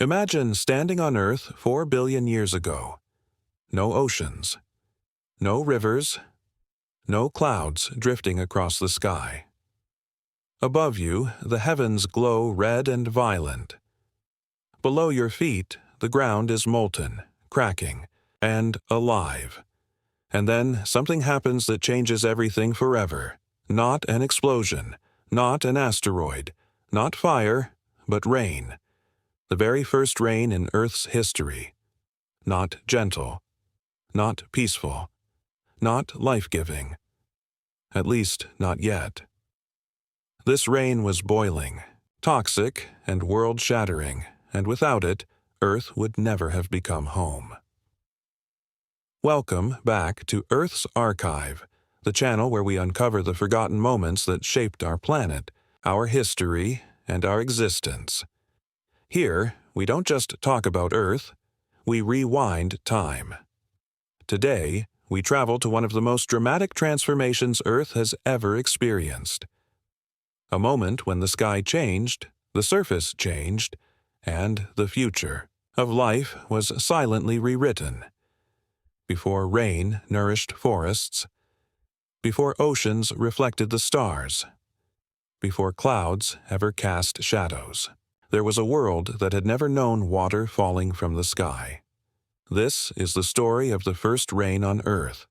Imagine standing on Earth 4 billion years ago. No oceans, no rivers, no clouds drifting across the sky. Above you, the heavens glow red and violent. Below your feet, the ground is molten, cracking, and alive. And then something happens that changes everything forever. Not an explosion, not an asteroid, not fire, but rain. The very first rain in Earth's history. Not gentle, not peaceful, not life-giving. At least, not yet. This rain was boiling, toxic, and world-shattering, and without it, Earth would never have become home. Welcome back to Earth's Archive, the channel where we uncover the forgotten moments that shaped our planet, our history, and our existence. Here, we don't just talk about Earth, we rewind time. Today, we travel to one of the most dramatic transformations Earth has ever experienced. A moment when the sky changed, the surface changed, and the future of life was silently rewritten. Before rain nourished forests, before oceans reflected the stars, before clouds ever cast shadows, there was a world that had never known water falling from the sky. This is the story of the first rain on Earth.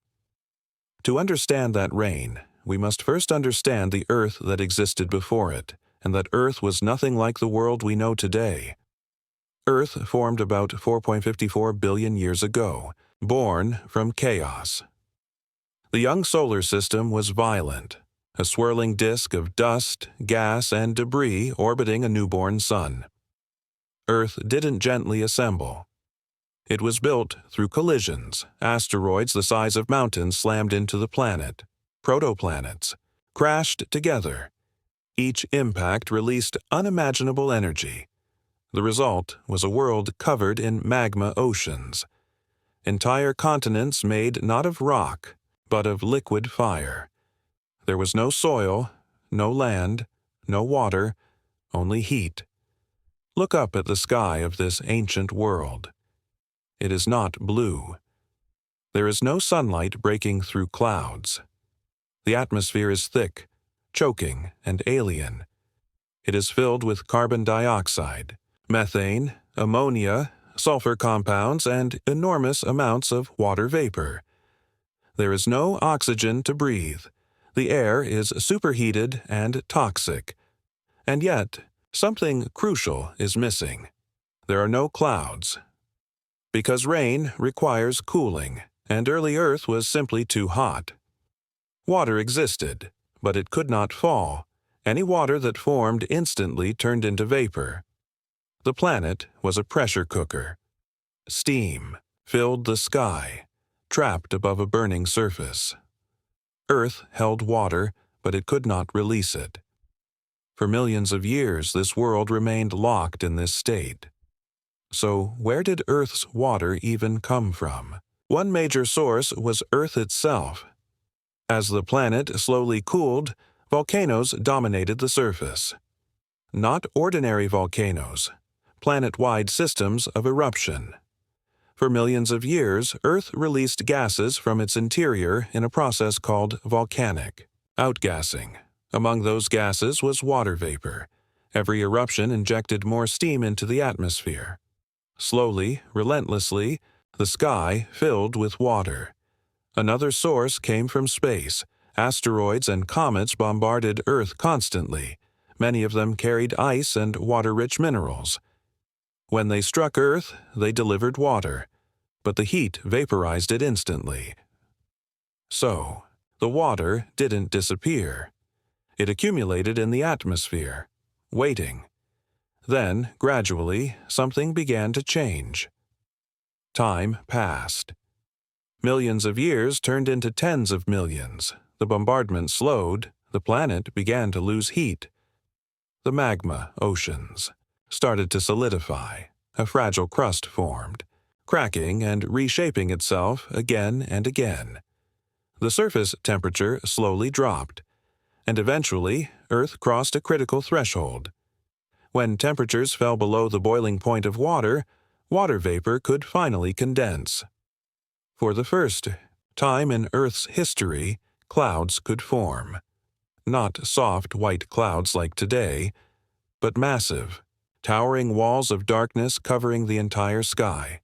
To understand that rain, we must first understand the Earth that existed before it, and that Earth was nothing like the world we know today. Earth formed about 4.54 billion years ago, born from chaos. The young solar system was violent, a swirling disk of dust, gas, and debris orbiting a newborn sun. Earth didn't gently assemble. It was built through collisions. Asteroids the size of mountains slammed into the planet. Protoplanets crashed together. Each impact released unimaginable energy. The result was a world covered in magma oceans. Entire continents made not of rock, but of liquid fire. There was no soil, no land, no water, only heat. Look up at the sky of this ancient world. It is not blue. There is no sunlight breaking through clouds. The atmosphere is thick, choking, and alien. It is filled with carbon dioxide, methane, ammonia, sulfur compounds, and enormous amounts of water vapor. There is no oxygen to breathe. The air is superheated and toxic. And yet, something crucial is missing. There are no clouds. Because rain requires cooling, and early Earth was simply too hot. Water existed, but it could not fall. Any water that formed instantly turned into vapor. The planet was a pressure cooker. Steam filled the sky, trapped above a burning surface. Earth held water, but it could not release it. For millions of years, this world remained locked in this state. So, where did Earth's water even come from? One major source was Earth itself. As the planet slowly cooled, volcanoes dominated the surface. Not ordinary volcanoes, planet-wide systems of eruption. For millions of years, Earth released gases from its interior in a process called volcanic outgassing. Among those gases was water vapor. Every eruption injected more steam into the atmosphere. Slowly, relentlessly, the sky filled with water. Another source came from space. Asteroids and comets bombarded Earth constantly. Many of them carried ice and water-rich minerals. When they struck Earth, they delivered water, but the heat vaporized it instantly. So, the water didn't disappear. It accumulated in the atmosphere, waiting. Then, gradually, something began to change. Time passed. Millions of years turned into tens of millions. The bombardment slowed. The planet began to lose heat. The magma oceans started to solidify. A fragile crust formed, cracking and reshaping itself again and again. The surface temperature slowly dropped, and eventually Earth crossed a critical threshold. When temperatures fell below the boiling point of water, water vapor could finally condense. For the first time in Earth's history, clouds could form. Not soft white clouds like today, but massive, towering walls of darkness covering the entire sky.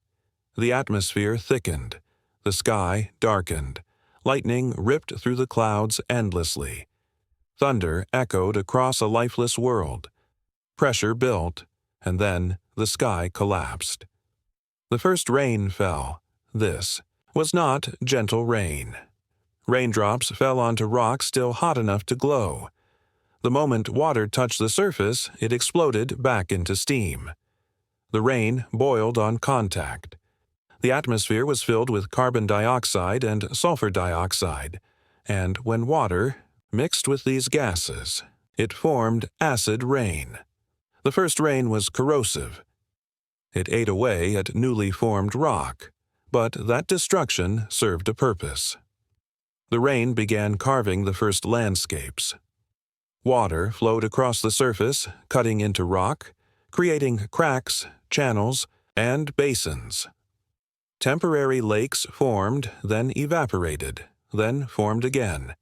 The atmosphere thickened, the sky darkened, lightning ripped through the clouds endlessly. Thunder echoed across a lifeless world. Pressure built, and then the sky collapsed. The first rain fell. This was not gentle rain. Raindrops fell onto rock still hot enough to glow. The moment water touched the surface, it exploded back into steam. The rain boiled on contact. The atmosphere was filled with carbon dioxide and sulfur dioxide, and when water mixed with these gases, it formed acid rain. The first rain was corrosive. It ate away at newly formed rock, but that destruction served a purpose. The rain began carving the first landscapes. Water flowed across the surface, cutting into rock, creating cracks, channels, and basins. Temporary lakes formed, then evaporated, then formed again.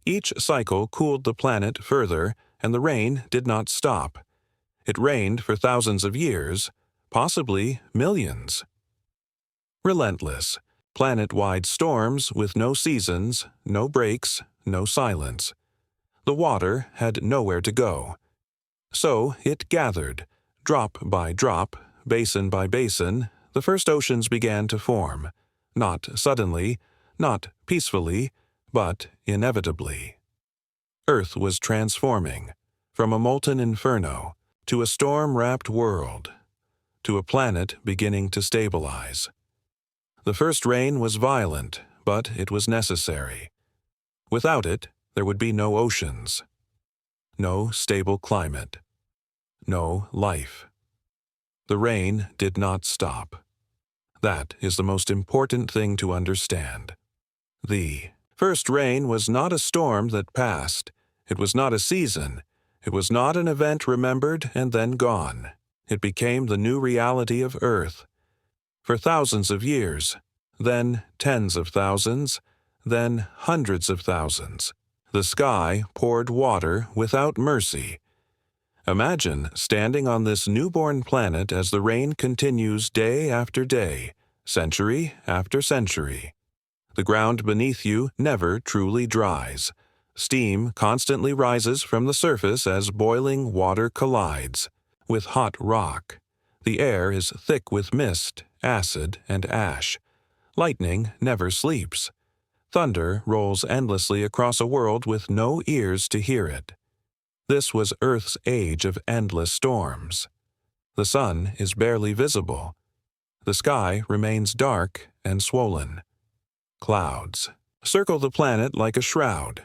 Each cycle cooled the planet further, and the rain did not stop. It rained for thousands of years, possibly millions. Relentless, planet-wide storms with no seasons, no breaks, no silence. The water had nowhere to go. So it gathered, drop by drop, basin by basin. The first oceans began to form, not suddenly, not peacefully, but inevitably. Earth was transforming, from a molten inferno to a storm-wrapped world, to a planet beginning to stabilize. The first rain was violent, but it was necessary. Without it, there would be no oceans, no stable climate, no life. The rain did not stop. That is the most important thing to understand. The first rain was not a storm that passed. It was not a season. It was not an event remembered and then gone. It became the new reality of Earth. For thousands of years, then tens of thousands, then hundreds of thousands, the sky poured water without mercy. Imagine standing on this newborn planet as the rain continues day after day, century after century. The ground beneath you never truly dries. Steam constantly rises from the surface as boiling water collides with hot rock. The air is thick with mist, acid, and ash. Lightning never sleeps. Thunder rolls endlessly across a world with no ears to hear it. This was Earth's age of endless storms. The sun is barely visible. The sky remains dark and swollen. Clouds circle the planet like a shroud.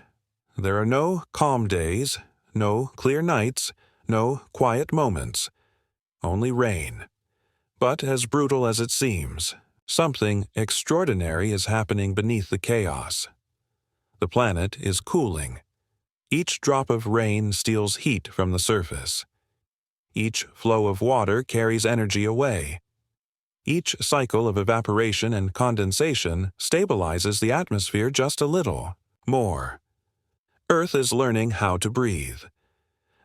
There are no calm days, no clear nights, no quiet moments. Only rain. But as brutal as it seems, something extraordinary is happening beneath the chaos. The planet is cooling. Each drop of rain steals heat from the surface. Each flow of water carries energy away. Each cycle of evaporation and condensation stabilizes the atmosphere just a little more. Earth is learning how to breathe.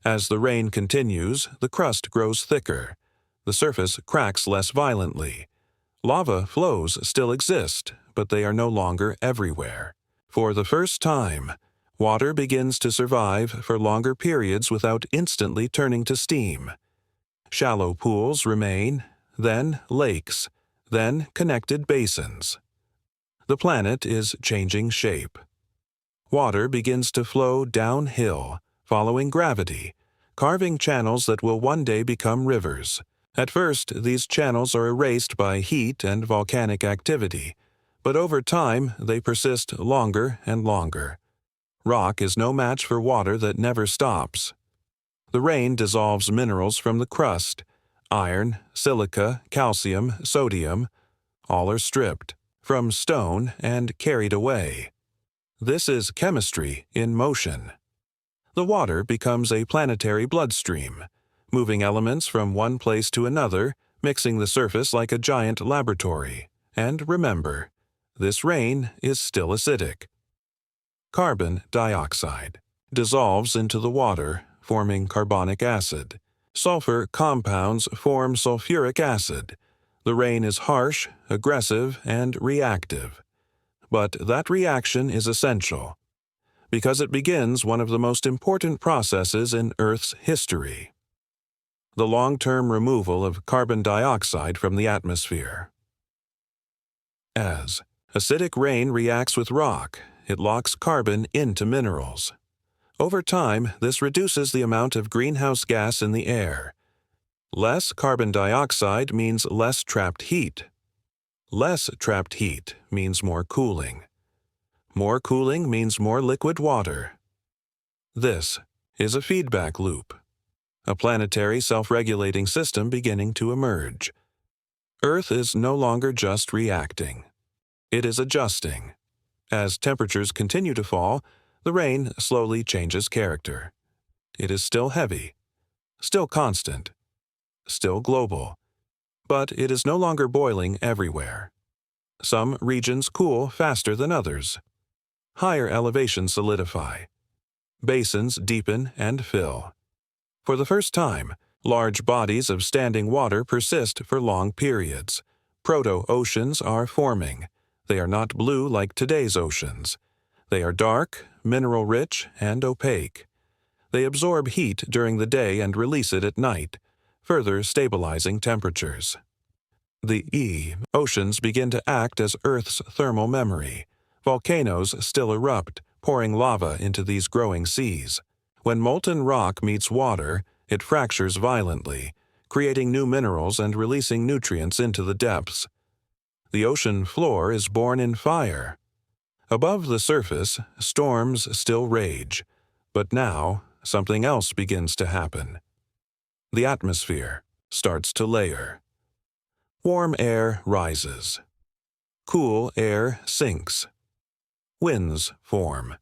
As the rain continues, the crust grows thicker. The surface cracks less violently. Lava flows still exist, but they are no longer everywhere. For the first time, water begins to survive for longer periods without instantly turning to steam. Shallow pools remain, then lakes, then connected basins. The planet is changing shape. Water begins to flow downhill, following gravity, carving channels that will one day become rivers. At first, these channels are erased by heat and volcanic activity, but over time they persist longer and longer. Rock is no match for water that never stops. The rain dissolves minerals from the crust. Iron, silica, calcium, sodium, all are stripped from stone and carried away. This is chemistry in motion. The water becomes a planetary bloodstream, moving elements from one place to another, mixing the surface like a giant laboratory. And remember, this rain is still acidic. Carbon dioxide dissolves into the water, forming carbonic acid. Sulfur compounds form sulfuric acid. The rain is harsh, aggressive, and reactive. But that reaction is essential, because it begins one of the most important processes in Earth's history: the long-term removal of carbon dioxide from the atmosphere. As acidic rain reacts with rock, it locks carbon into minerals. Over time, this reduces the amount of greenhouse gas in the air. Less carbon dioxide means less trapped heat. Less trapped heat means more cooling. More cooling means more liquid water. This is a feedback loop, a planetary self-regulating system beginning to emerge. Earth is no longer just reacting. It is adjusting. As temperatures continue to fall, the rain slowly changes character. It is still heavy, still constant, still global, but it is no longer boiling everywhere. Some regions cool faster than others. Higher elevations solidify. Basins deepen and fill. For the first time, large bodies of standing water persist for long periods. Proto-oceans are forming. They are not blue like today's oceans. They are dark, mineral-rich, and opaque. They absorb heat during the day and release it at night, further stabilizing temperatures. The oceans begin to act as Earth's thermal memory. Volcanoes still erupt, pouring lava into these growing seas. When molten rock meets water, it fractures violently, creating new minerals and releasing nutrients into the depths. The ocean floor is born in fire. Above the surface, storms still rage, but now something else begins to happen. The atmosphere starts to layer. Warm air rises. Cool air sinks. Winds form.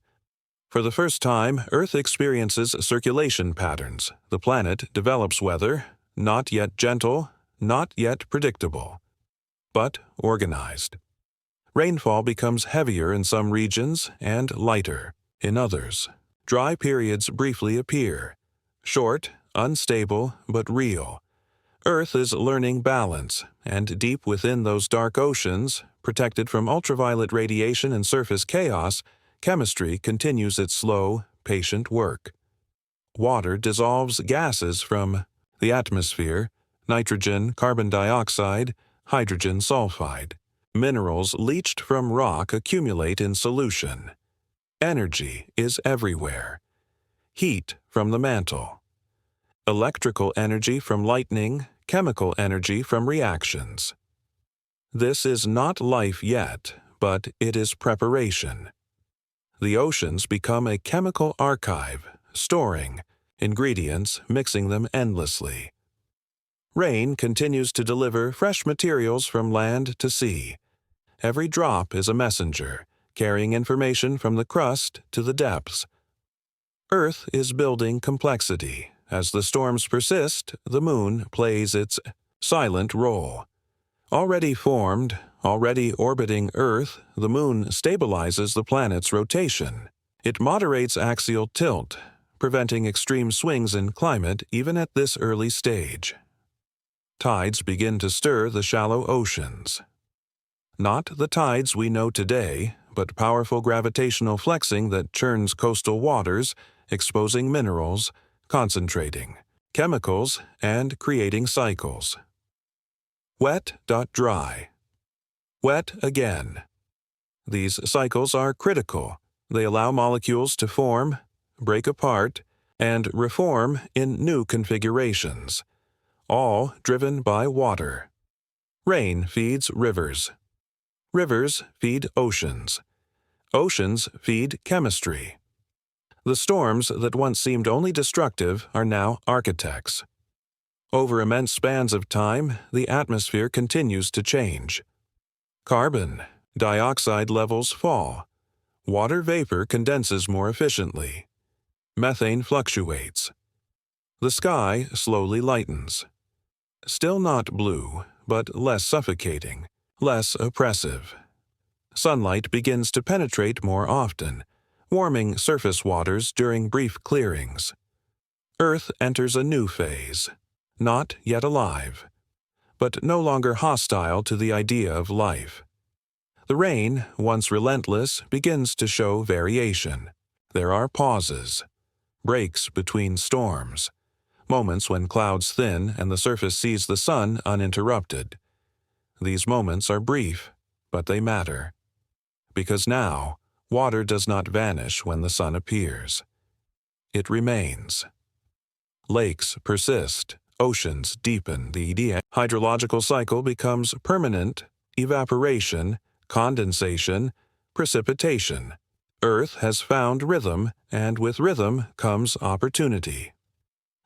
For the first time, Earth experiences circulation patterns. The planet develops weather, not yet gentle, not yet predictable, but organized. Rainfall becomes heavier in some regions and lighter in others. Dry periods briefly appear. Short, unstable, but real. Earth is learning balance, and deep within those dark oceans, protected from ultraviolet radiation and surface chaos, chemistry continues its slow, patient work. Water dissolves gases from the atmosphere: nitrogen, carbon dioxide, hydrogen sulfide. Minerals leached from rock accumulate in solution. Energy is everywhere. Heat from the mantle. Electrical energy from lightning, chemical energy from reactions. This is not life yet, but it is preparation. The oceans become a chemical archive, storing ingredients, mixing them endlessly. Rain continues to deliver fresh materials from land to sea. Every drop is a messenger, carrying information from the crust to the depths. Earth is building complexity. As the storms persist, the moon plays its silent role. Already formed, already orbiting Earth, the moon stabilizes the planet's rotation. It moderates axial tilt, preventing extreme swings in climate even at this early stage. Tides begin to stir the shallow oceans. Not the tides we know today, but powerful gravitational flexing that churns coastal waters, exposing minerals, concentrating chemicals, and creating cycles. Wet-dry. Wet again. These cycles are critical. They allow molecules to form, break apart, and reform in new configurations, all driven by water. Rain feeds rivers. Rivers feed oceans. Oceans feed chemistry. The storms that once seemed only destructive are now architects. Over immense spans of time, the atmosphere continues to change. Carbon dioxide levels fall. Water vapor condenses more efficiently. Methane fluctuates. The sky slowly lightens. Still not blue, but less suffocating, less oppressive. Sunlight begins to penetrate more often, warming surface waters during brief clearings. Earth enters a new phase, not yet alive, but no longer hostile to the idea of life. The rain, once relentless, begins to show variation. There are pauses, breaks between storms, moments when clouds thin and the surface sees the sun uninterrupted. These moments are brief, but they matter. Because now, water does not vanish when the sun appears. It remains. Lakes persist, oceans deepen, the hydrological cycle becomes permanent, evaporation, condensation, precipitation. Earth has found rhythm, and with rhythm comes opportunity.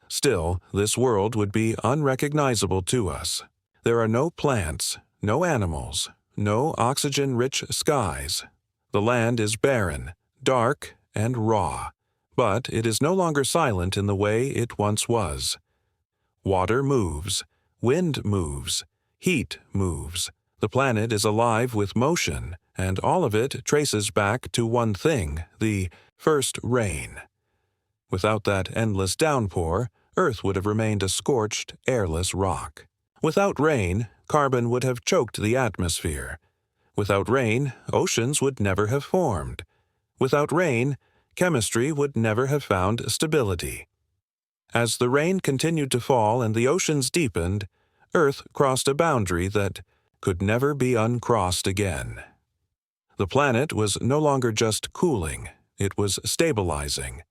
Still, this world would be unrecognizable to us. There are no plants, no animals, no oxygen-rich skies. The land is barren, dark, and raw, but it is no longer silent in the way it once was. Water moves, wind moves, heat moves. The planet is alive with motion, and all of it traces back to one thing, the first rain. Without that endless downpour, Earth would have remained a scorched, airless rock. Without rain, carbon would have choked the atmosphere. Without rain, oceans would never have formed. Without rain, chemistry would never have found stability. As the rain continued to fall and the oceans deepened, Earth crossed a boundary that could never be uncrossed again. The planet was no longer just cooling, it was stabilizing.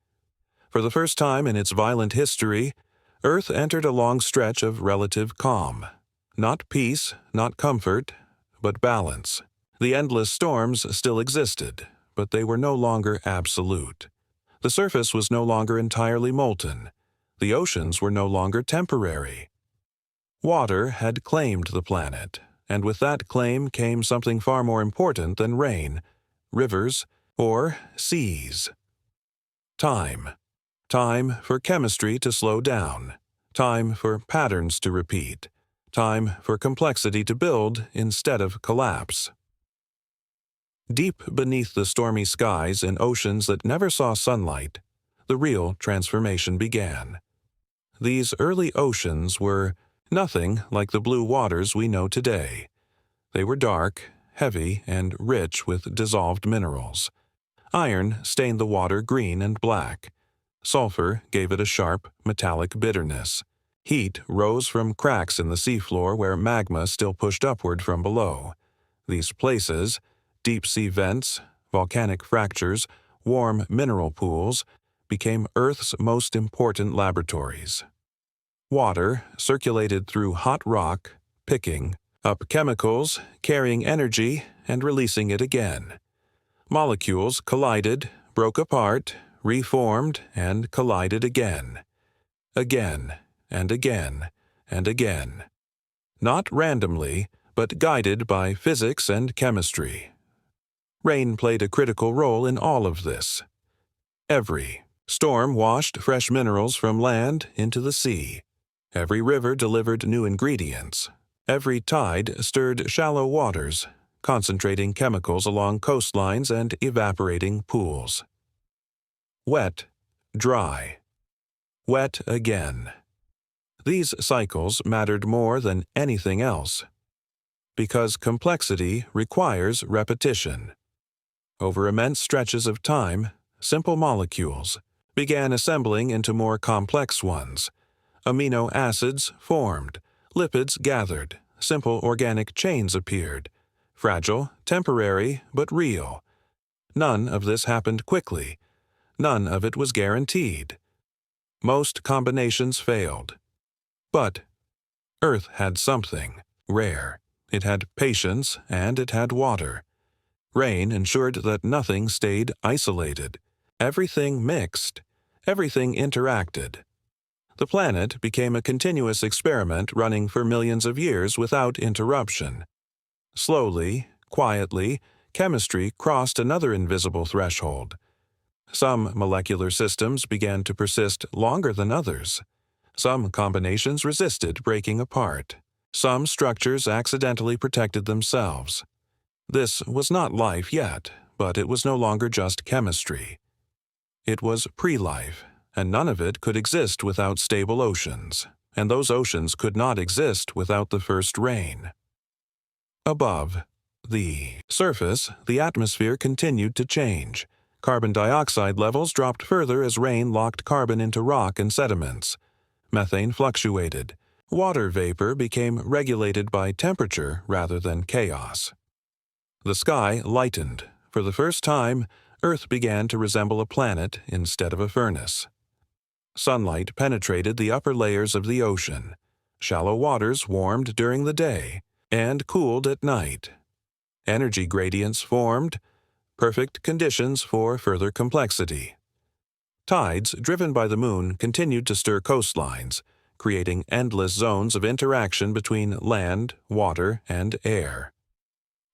For the first time in its violent history, Earth entered a long stretch of relative calm. Not peace, not comfort, but balance. The endless storms still existed, but they were no longer absolute. The surface was no longer entirely molten. The oceans were no longer temporary. Water had claimed the planet, and with that claim came something far more important than rain, rivers, or seas. Time. Time for chemistry to slow down. Time for patterns to repeat. Time for complexity to build instead of collapse. Deep beneath the stormy skies in oceans that never saw sunlight, the real transformation began. These early oceans were nothing like the blue waters we know today. They were dark, heavy, and rich with dissolved minerals. Iron stained the water green and black. Sulfur gave it a sharp, metallic bitterness. Heat rose from cracks in the seafloor where magma still pushed upward from below. These places, deep-sea vents, volcanic fractures, warm mineral pools, became Earth's most important laboratories. Water circulated through hot rock, picking up chemicals, carrying energy, and releasing it again. Molecules collided, broke apart, reformed, and collided again. Again, and again, and again. Not randomly, but guided by physics and chemistry. Rain played a critical role in all of this. Every storm washed fresh minerals from land into the sea. Every river delivered new ingredients. Every tide stirred shallow waters, concentrating chemicals along coastlines and evaporating pools. Wet, dry. Wet again. These cycles mattered more than anything else, because complexity requires repetition. Over immense stretches of time, simple molecules began assembling into more complex ones. Amino acids formed, lipids gathered, simple organic chains appeared. Fragile, temporary, but real. None of this happened quickly. None of it was guaranteed. Most combinations failed. But Earth had something rare. It had patience and it had water. Rain ensured that nothing stayed isolated. Everything mixed. Everything interacted. The planet became a continuous experiment running for millions of years without interruption. Slowly, quietly, chemistry crossed another invisible threshold. Some molecular systems began to persist longer than others. Some combinations resisted breaking apart. Some structures accidentally protected themselves. This was not life yet, but it was no longer just chemistry. It was pre-life, and none of it could exist without stable oceans, and those oceans could not exist without the first rain. Above the surface, the atmosphere continued to change. Carbon dioxide levels dropped further as rain locked carbon into rock and sediments. Methane fluctuated. Water vapor became regulated by temperature rather than chaos. The sky lightened. For the first time, Earth began to resemble a planet instead of a furnace. Sunlight penetrated the upper layers of the ocean. Shallow waters warmed during the day and cooled at night. Energy gradients formed, perfect conditions for further complexity. Tides, driven by the moon, continued to stir coastlines, creating endless zones of interaction between land, water, and air.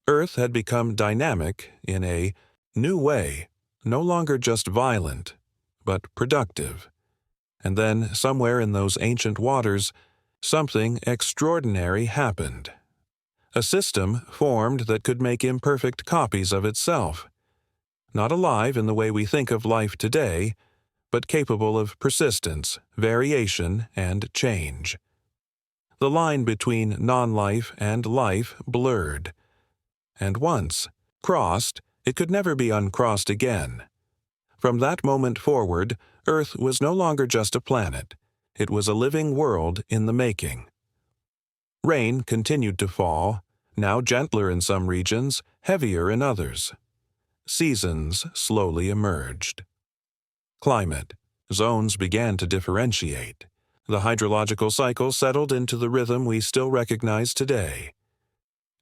Earth had become dynamic in a new way, no longer just violent, but productive. And then, somewhere in those ancient waters, something extraordinary happened. A system formed that could make imperfect copies of itself. Not alive in the way we think of life today, but capable of persistence, variation, and change. The line between non-life and life blurred. And once crossed, it could never be uncrossed again. From that moment forward, Earth was no longer just a planet. It was a living world in the making. Rain continued to fall, now gentler in some regions, heavier in others. Seasons slowly emerged. Climate. Zones began to differentiate. The hydrological cycle settled into the rhythm we still recognize today.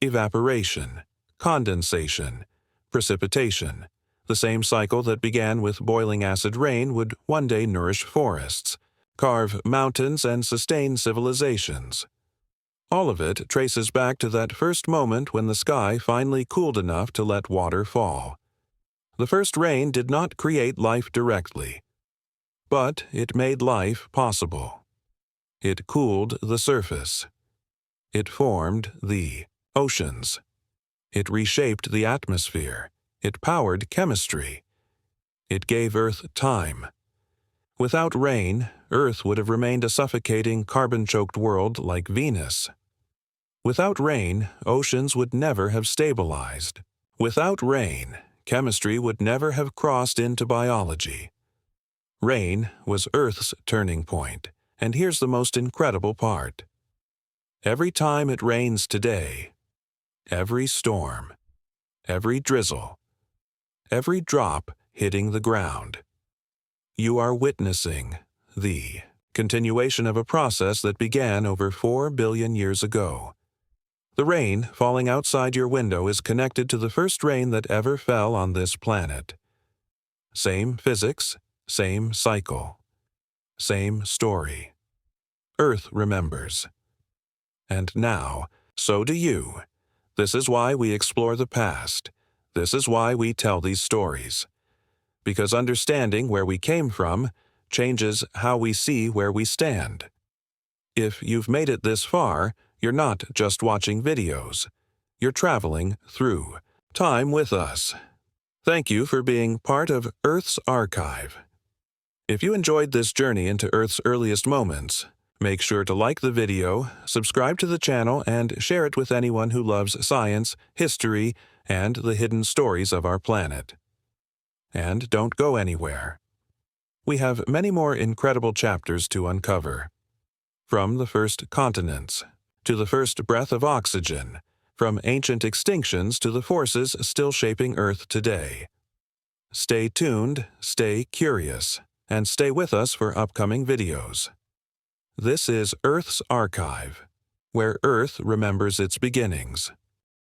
Evaporation, condensation, precipitation. The same cycle that began with boiling acid rain would one day nourish forests, carve mountains, and sustain civilizations. All of it traces back to that first moment when the sky finally cooled enough to let water fall. The first rain did not create life directly, but it made life possible. It cooled the surface. It formed the oceans. It reshaped the atmosphere. It powered chemistry. It gave Earth time. Without rain, Earth would have remained a suffocating, carbon-choked world like Venus. Without rain, oceans would never have stabilized. Without rain, chemistry would never have crossed into biology. Rain was Earth's turning point, and here's the most incredible part. Every time it rains today, every storm, every drizzle, every drop hitting the ground, you are witnessing the continuation of a process that began over 4 billion years ago. The rain falling outside your window is connected to the first rain that ever fell on this planet. Same physics, same cycle, same story. Earth remembers. And now, so do you. This is why we explore the past. This is why we tell these stories. Because understanding where we came from changes how we see where we stand. If you've made it this far, you're not just watching videos. You're traveling through time with us. Thank you for being part of Earth's Archive. If you enjoyed this journey into Earth's earliest moments, make sure to like the video, subscribe to the channel, and share it with anyone who loves science, history, and the hidden stories of our planet. And don't go anywhere. We have many more incredible chapters to uncover. From the first continents to the first breath of oxygen, from ancient extinctions to the forces still shaping Earth today. Stay tuned, stay curious, and stay with us for upcoming videos. This is Earth's Archive, where Earth remembers its beginnings.